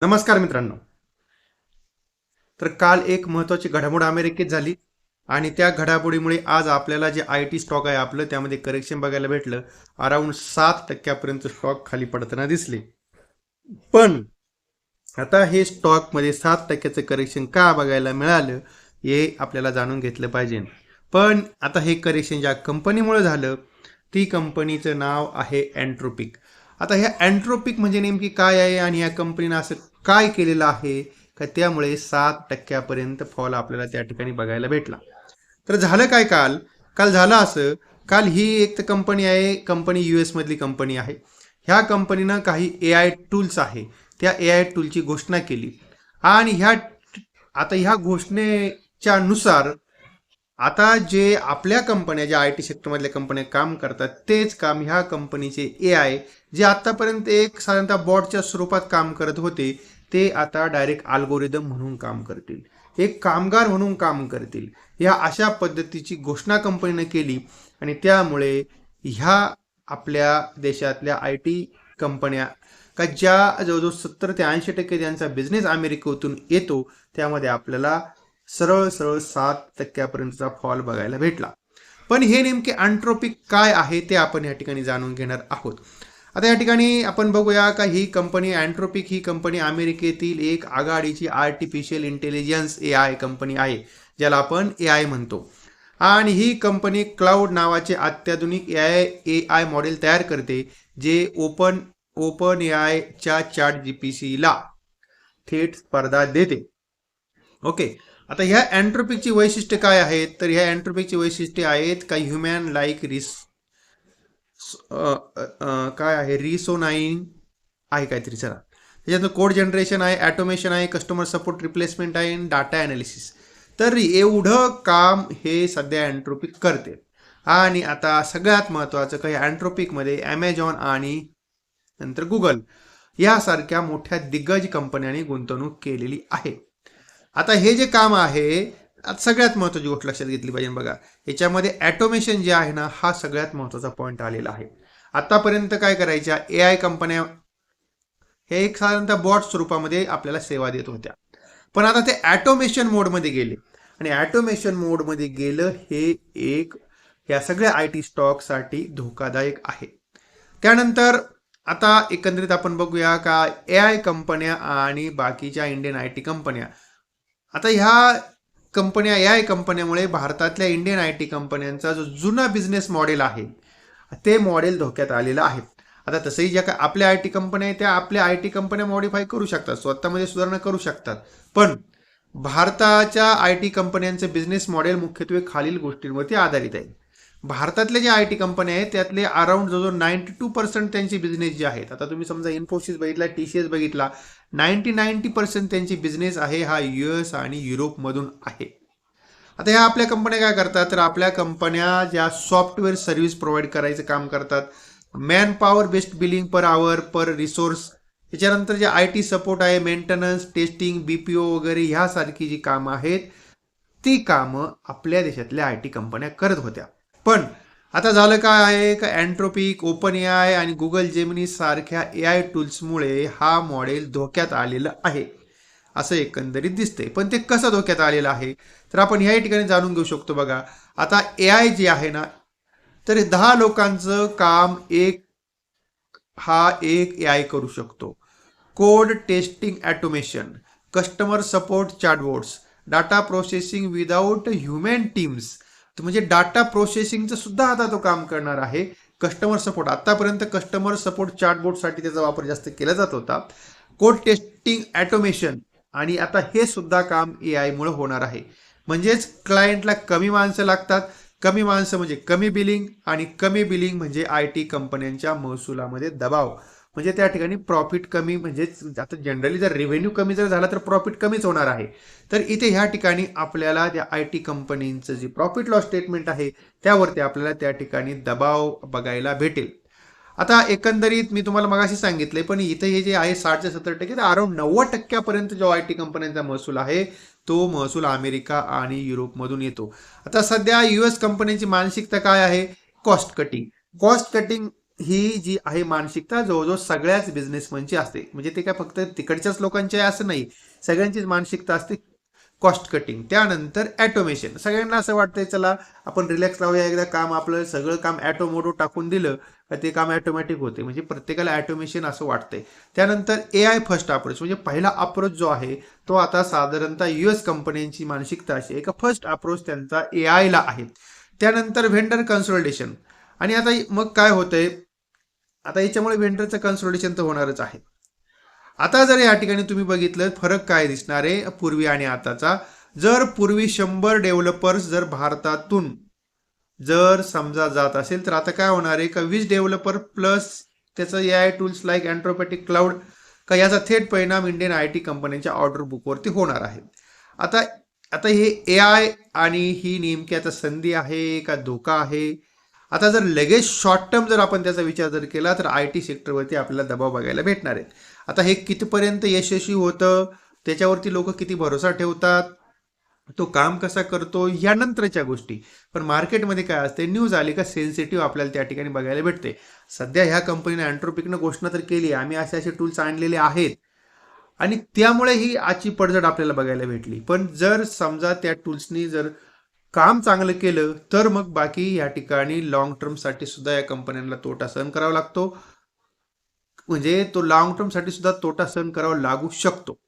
नमस्कार मित्रांनो. तर काल एक महत्त्वाची घडामोड अमेरिकेत झाली आणि त्या घडामोडीमुळे आज आपल्याला जे आय टी स्टॉक आहे आपलं त्यामध्ये करेक्शन बघायला भेटलं. अराउंड 7% स्टॉक खाली पडताना दिसले. पण आता हे स्टॉकमध्ये 7%चं करेक्शन का बघायला मिळालं हे आपल्याला जाणून घेतलं पाहिजे. पण आता हे करेक्शन ज्या कंपनीमुळे झालं ती कंपनीचं नाव आहे एन्ट्रोपिक. आता ह्या एन्ट्रोपिक म्हणजे नेमकी काय आहे आणि या कंपनीनं असं काय केलेलं आहे का त्यामुळे 7%पर्यंत फॉल आपल्याला त्या ठिकाणी बघायला भेटला. तर झालं काय काल काल झालं असं. काल ही एक तर कंपनी आहे, कंपनी US मधली कंपनी आहे. ह्या कंपनीनं काही AI टूल्स आहे त्या AI टूलची घोषणा केली आणि ह्या घोषणेच्या नुसार आता जे आपल्या कंपन्या ज्या आय टी सेक्टरमधल्या कंपन्या काम करतात तेच काम ह्या कंपनीचे AI जे आतापर्यंत एक साधारणतः बॉटच्या स्वरूपात काम करत होते ते आता डायरेक्ट अल्गोरिदम म्हणून काम करतील, एक कामगार म्हणून काम करतील. या अशा पद्धतीची घोषणा कंपनीने केली आणि त्यामुळे ह्या आपल्या देशातल्या आय टी कंपन्या का ज्या जवळजवळ 70 ते 80% त्यांचा बिझनेस अमेरिकेतून येतो त्यामध्ये आपल्याला सरळ सरळ 7%पर्यंतचा फॉल बघायला भेटला. पण हे नेमके एन्ट्रोपिक काय आहे ते आपण या ठिकाणी जाणून घेणार आहोत. आता या ठिकाणी आपण बघूया का ही कंपनी एन्ट्रोपिक ही कंपनी अमेरिकेतील एक आघाडीची आर्टिफिशियल इंटेलिजन्स AI कंपनी आहे ज्याला आपण AI म्हणतो. आणि ही कंपनी क्लाउड नावाचे अत्याधुनिक AI मॉडेल तयार करते जे ओपन AIच्या चॅट जीपीसीला थेट स्पर्धा देते. ओके. आता ह्या एन्ट्रोपिकची वैशिष्ट्य काय आहेत तर ह्या एन्ट्रोपिकची वैशिष्ट्ये आहेत का ह्युमॅन लाईक काय आहे रिसोनाइन आहे काहीतरी. चला त्याच्यानंतर कोड जनरेशन आहे, ॲटोमेशन आहे, कस्टमर सपोर्ट रिप्लेसमेंट आहे, डाटा ॲनालिसिस. तर एवढं काम हे सध्या एन्ट्रोपिक करते. आणि आता सगळ्यात महत्त्वाचं काही एन्ट्रोपिकमध्ये ॲमेझॉन आणि नंतर गुगल यासारख्या मोठ्या दिग्गज कंपन्यांनी गुंतवणूक केलेली आहे. आता हे जे काम आहे सगळ्यात महत्त्वाची गोष्ट लक्षात घेतली पाहिजे. बघा याच्यामध्ये ॲटोमेशन जे आहे ना हा सगळ्यात महत्त्वाचा पॉईंट आलेला आहे. आतापर्यंत काय करायच्या AI कंपन्या हे एक साधारणतः बॉट स्वरूपामध्ये आपल्याला सेवा देत होत्या. पण आता ते ॲटोमेशन मोडमध्ये गेले आणि ॲटोमेशन मोडमध्ये गेलं हे एक या सगळ्या आय टी स्टॉकसाठी धोकादायक आहे. त्यानंतर आता एकंदरीत आपण बघूया का AI कंपन्या आणि बाकीच्या इंडियन आय टी कंपन्या. आता ह्या कंपन्या AI कंपन्यामुळे भारतातल्या इंडियन आय टी कंपन्यांचा जो जुना बिझनेस मॉडेल आहे ते मॉडेल धोक्यात आलेलं आहे. आता तसंही ज्या काय आपल्या आय टी कंपन्या आहेत त्या आपल्या आय टी कंपन्या मॉडिफाय करू शकतात, स्वतःमध्ये सुधारणा करू शकतात. पण भारताच्या आय टी कंपन्यांचं बिझनेस मॉडेल मुख्यत्वे खालील गोष्टींवरती आधारित आहे. भारतातले जे आय टी कंपन्या आहेत त्यातले अराउंड जवळजवळ 92% त्यांचे बिझनेस जे आहेत. आता तुम्ही समजा इन्फोसिस बघितला, TCS बघितला, 90% त्यांची बिझनेस आहे हा US आणि युरोपमधून आहे. आता ह्या आपल्या कंपन्या काय करतात तर आपल्या कंपन्या ज्या सॉफ्टवेअर सर्व्हिस प्रोव्हाइड करायचं काम करतात, manpower based billing per hour per resource. त्याच्यानंतर जे आय टी सपोर्ट आहे, मेंटेनन्स, टेस्टिंग, BPO वगैरे ह्यासारखी जी कामं आहेत ती कामं आपल्या देशातल्या आय टी कंपन्या करत होत्या. पण आता झालं काय आहे का एन्ट्रोपिक, ओपन AI आणि गुगल जेमिनी सारख्या AI टूल्समुळे हा मॉडेल धोक्यात आलेलं आहे असं एकंदरीत दिसतंय. पण ते कसं धोक्यात आलेलं आहे तर आपण ह्या ठिकाणी जाणून घेऊ शकतो. बघा आता AI जे आहे ना तर 10 लोकांचं काम एक AI करू शकतो. Code testing automation, customer support chatbots, data processing without human teams. म्हणजे डाटा प्रोसेसिंगचं सुद्धा आता तो काम करणार आहे. कस्टमर सपोर्ट आतापर्यंत कस्टमर सपोर्ट चॅटबॉटसाठी त्याचा वापर जास्त केला जात होता. कोड टेस्टिंग ॲटोमेशन आणि आता हे सुद्धा काम AI मुळे होणार आहे. म्हणजेच क्लायंटला कमी माणसं लागतात, कमी माणसं म्हणजे कमी बिलिंग आणि कमी बिलिंग म्हणजे आय टी कंपन्यांच्या महसुलामध्ये दबाव. म्हणजे त्या ठिकाणी प्रॉफिट कमी. म्हणजे आता जनरली जर रेव्हेन्यू कमी जर झाला तर प्रॉफिट कमीच होणार आहे. तर इथे ह्या ठिकाणी आपल्याला त्या आय टी कंपनीचं जे प्रॉफिट लॉस स्टेटमेंट आहे त्यावरती आपल्याला त्या ठिकाणी दबाव बघायला भेटेल. आता एकंदरीत मी तुम्हाला मगाशी सांगितले पण इथे हे जे आहे 60 ते 70% तर अराउंड 90% जो आय टी कंपन्यांचा महसूल आहे तो महसूल अमेरिका आणि युरोपमधून येतो. आता सध्या US कंपन्यांची मानसिकता काय आहे? Cost cutting. कॉस्ट कटिंग ही जी आहे मानसिकता जवळजवळ सगळ्याच बिझनेसमनची असते. म्हणजे ते काय फक्त तिकडच्याच लोकांची आहे असं नाही, सगळ्यांचीच मानसिकता असते. कॉस्ट कटिंग, त्यानंतर ॲटोमेशन. सगळ्यांना असं वाटतंय चला आपण रिलॅक्स राहूया, एकदा काम आपलं सगळं काम ॲटो मोडो टाकून दिलं का ते काम ॲटोमॅटिक होते. म्हणजे प्रत्येकाला ॲटोमेशन असं वाटतंय. त्यानंतर AI फर्स्ट अप्रोच, म्हणजे पहिला अप्रोच जो आहे तो आता साधारणतः US कंपन्यांची मानसिकता अशी आहे का फर्स्ट अप्रोच त्यांचा AIला आहे. त्यानंतर व्हेंडर कन्सोलिडेशन. आणि आता मग काय होतंय, आता याच्यामुळे व्हेंडरचं कन्सोलिडेशन तर होणारच आहे. आता जर या ठिकाणी तुम्ही बघितलं फरक काय दिसणार आहे पूर्वी आणि आताचा. जर पूर्वी 100 डेव्हलपर्स जर भारतातून जर समजा जात असेल तर आता काय होणार आहे का 20 डेव्हलपर प्लस त्याचं AI टूल्स लाईक अँथ्रोपॅटिक क्लाउड का याचा थेट परिणाम इंडियन IT कंपन्यांच्या ऑर्डर बुकवरती होणार आहे. आता आता हे AI आणि ही नेमकी आता संधी आहे का धोका आहे. आता जर लगेच शॉर्ट टर्म जर आपण त्याचा विचार जर केला तर IT सेक्टरवरती आपल्याला दबाव बघायला भेटणार आहे. आता हे कितीपर्यंत यशस्वी होतं, त्याच्यावरती लोक किती भरोसा ठेवतात, तो काम कसा करतो, या नंतरच्या गोष्टी. पण मार्केटमध्ये काय असते, न्यूज आली का सेन्सिटिव्ह आपल्याला त्या ठिकाणी बघायला भेटते. सध्या ह्या कंपनीने अँथ्रोपिकनं घोषणा तर केली आम्ही असे असे टूल्स आणलेले आहेत आणि त्यामुळे ही आजची पडझड आपल्याला बघायला भेटली. पण जर समजा त्या टूल्सनी जर काम चांगलं केलं तर मग बाकी या ठिकाणी लॉंग टर्मसाठी सुद्धा या कंपन्यांना तोटा सहन करावा लागतो. म्हणजे तो लॉंग टर्मसाठी सुद्धा तोटा सहन करावा लागू शकतो.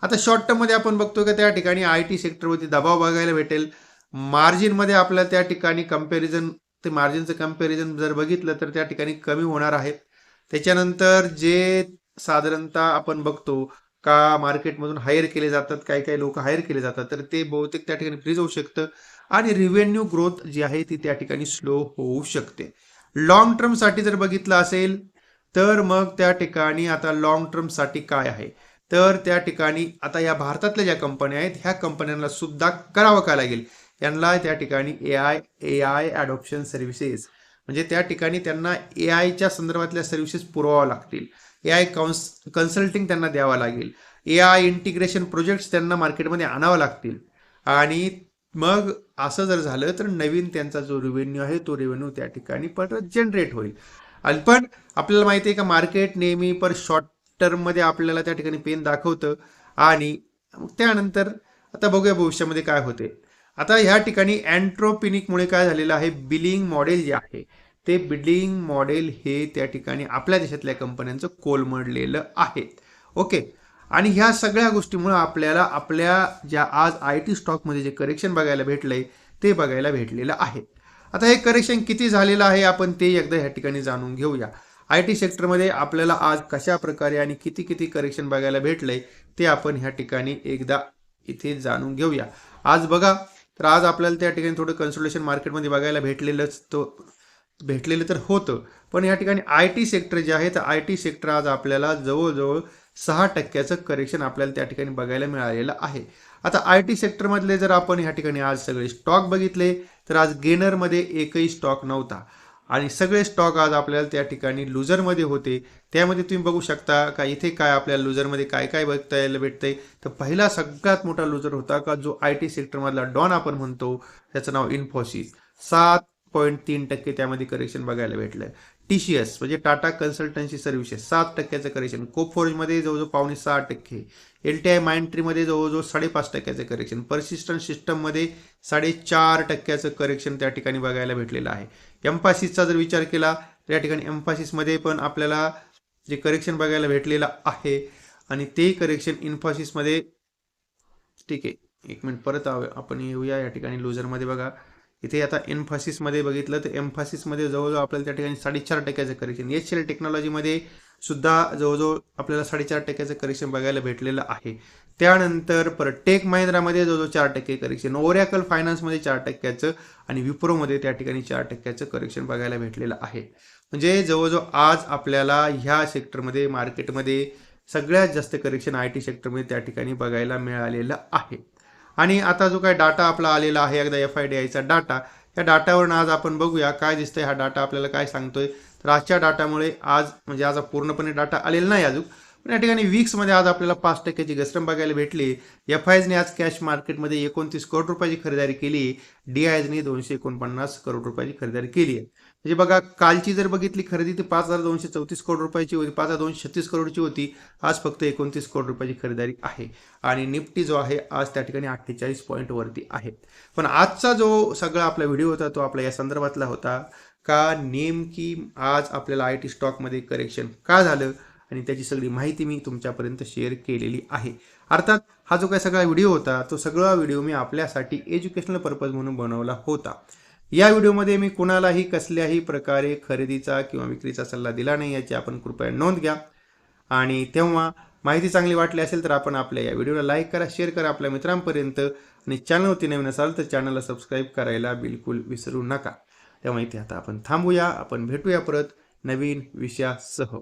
आता शॉर्ट टर्ममध्ये आपण बघतो की त्या ठिकाणी IT सेक्टरवरती दबाव बघायला भेटेल. मार्जिनमध्ये आपल्याला त्या ठिकाणी कंपॅरिझन, ते मार्जिनचं कंपॅरिझन जर बघितलं तर त्या ठिकाणी कमी होणार आहे. त्याच्यानंतर जे साधारणतः आपण बघतो का मार्केटमधून हायर केले जातात, काही काही लोक हायर केले जातात, तर ते बहुतेक त्या ठिकाणी फ्रीज होऊ शकतं आणि रिव्हेन्यू ग्रोथ जी आहे ती त्या ठिकाणी स्लो होऊ शकते. लॉंग टर्मसाठी जर बघितलं असेल तर मग त्या ठिकाणी आता लॉंग टर्मसाठी काय आहे, तर त्या ठिकाणी आता या भारतातल्या ज्या कंपन्या आहेत ह्या कंपन्यांना सुद्धा करावं काय लागेल, यांना त्या ठिकाणी AI ॲडॉप्शन सर्व्हिसेस, म्हणजे त्या ठिकाणी त्यांना AIच्या संदर्भातल्या सर्व्हिसेस पुरवाव्या लागतील. AI कन्सल्टिंग त्यांना द्यावं लागेल. AI इंटिग्रेशन प्रोजेक्ट्स त्यांना मार्केटमध्ये आणावं लागतील. आणि मग असं जर झालं तर नवीन त्यांचा जो रेव्हेन्यू आहे तो रेव्हेन्यू त्या ठिकाणी परत जनरेट होईल. आणि पण आपल्याला माहिती आहे का मार्केट नेहमी पर शॉर्ट टर्ममध्ये आपल्याला त्या ठिकाणी पेन दाखवतं आणि त्यानंतर आता बघूया भविष्यामध्ये काय होते. आता ह्या ठिकाणी अँथ्रोपिनिकमुळे काय झालेलं आहे, बिलिंग मॉडेल जे आहे ते बिलिंग मॉडेल हे त्या ठिकाणी आपल्या देशातल्या कंपन्यांचं कोलमडलेलं आहे. ओके. आणि ह्या सगळ्या गोष्टीमुळे आपल्याला आपल्या ज्या आज IT स्टॉकमध्ये जे करेक्शन बघायला भेटलंय ते बघायला भेटलेलं आहे. आता हे करेक्शन किती झालेलं आहे आपण ते एकदा ह्या ठिकाणी जाणून घेऊया. IT सेक्टरमध्ये आपल्याला आज कशा प्रकारे आणि किती किती करेक्शन बघायला भेटलंय ते आपण ह्या ठिकाणी एकदा इथे जाणून घेऊया. आज बघा तर आज आपल्याला त्या ठिकाणी थोडं कन्सोलिडेशन मार्केटमध्ये बघायला भेटलेलं तर होतं. पण या ठिकाणी IT सेक्टर जे आहे तर IT सेक्टर आज आपल्याला जवळजवळ 6% करेक्शन आपल्याला त्या ठिकाणी बघायला मिळालेलं आहे. आता IT सेक्टरमधले जर आपण या ठिकाणी आज सगळे स्टॉक बघितले तर आज गेनरमध्ये एकही स्टॉक नव्हता आणि सगळे स्टॉक आज आपल्याला त्या ठिकाणी लुझरमध्ये होते. त्यामध्ये तुम्ही बघू शकता का इथे काय आपल्याला लुझरमध्ये काय काय बघता यायला भेटतंय. तर पहिला सगळ्यात मोठा लुझर होता का जो IT सेक्टरमधला डॉन आपण म्हणतो, त्याचं नाव इन्फोसिस. 7.3% त्यामध्ये करेक्शन बघायला भेटलंय. TCS म्हणजे टाटा कन्सल्टन्सी सर्व्हिसेस 7%चं करेक्शन. कोफोर्जमध्ये जवळजवळ 5.6%. LTI माइंडट्रीमध्ये जवळजवळ 5.5%चं करेक्शन. पर्सिस्टंट सिस्टममध्ये 4.5%चं करेक्शन त्या ठिकाणी बघायला भेटलेलं आहे. एम्फासिसचा जर विचार केला तर या ठिकाणी एम्फासिसमध्ये पण आपल्याला जे करेक्शन बघायला भेटलेलं आहे आणि ते करेक्शन इन्फोसिसमध्ये, ठीक आहे एक मिनिट परत आपण येऊया या ठिकाणी लुझरमध्ये. बघा इथे आता एम्फासिसमध्ये बघितलं तर एम्फासिसमध्ये जवळजवळ आपल्याला त्या ठिकाणी 4.5%चं करेक्शन. HCL टेक्नॉलॉजीमध्ये सुद्धा जवळजवळ आपल्याला 4.5%चं करेक्शन बघायला भेटलेलं आहे. त्यानंतर परत टेक महिंद्रामध्ये जवळजवळ 4% करेक्शन. ओरॅकल फायनान्समध्ये 4%चं आणि विप्रोमध्ये त्या ठिकाणी 4%चं करेक्शन बघायला भेटलेलं आहे. म्हणजे जवळजवळ आज आपल्याला ह्या सेक्टरमध्ये मार्केटमध्ये सगळ्यात जास्त करेक्शन IT सेक्टरमध्ये त्या ठिकाणी बघायला मिळालेलं आहे. आणि आता जो काय डाटा आपला आलेला आहे एकदा FIDIचा डाटा, या डाटावरून आज आपण बघूया काय दिसतंय. हा डाटा आपल्याला काय सांगतोय तर आजच्या डाटामुळे आज म्हणजे आज पूर्णपणे डाटा आलेला नाही अजून, पण या ठिकाणी वीक्समध्ये आज आपल्याला 5%ची घसरण बघायला भेटली. FISने आज कॅश मार्केटमध्ये 29 करोड रुपयाची खरेदी केली. DISने 249 करोड रुपयाची खरेदी केली आहे. म्हणजे बघा कालची जर बघितली खरेदी ती 5,234 करोड रुपयाची होती, 5,236 करोडची होती. आज फक्त 29 करोड रुपयाची खरेदारी आहे. आणि निफ्टी जो आहे आज त्या ठिकाणी 48 पॉईंट वरती आहे. पण आजचा जो सगळा आपला व्हिडिओ होता तो आपला या संदर्भातला होता का नेमकी आज आपल्याला IT स्टॉकमध्ये करेक्शन का झालं आणि त्याची सगळी माहिती मी तुमच्यापर्यंत शेअर केलेली आहे. अर्थात हा जो काही सगळा व्हिडिओ होता तो सगळा व्हिडिओ मी आपल्यासाठी एज्युकेशनल पर्पज म्हणून बनवला होता. या व्हिडिओमध्ये मी कुणालाही कसल्याही प्रकारे खरेदीचा किंवा विक्रीचा सल्ला दिला नाही याची आपण कृपया नोंद घ्या. आणि तेव्हा माहिती चांगली वाटली असेल तर आपण आपल्या या व्हिडिओला लाईक करा, शेअर करा आपल्या मित्रांपर्यंत आणि चॅनलवरती नवीन असाल तर चॅनलला सबस्क्राईब करायला बिलकुल विसरू नका. तेव्हा इथे आता आपण थांबूया. आपण भेटूया परत नवीन विषयासह.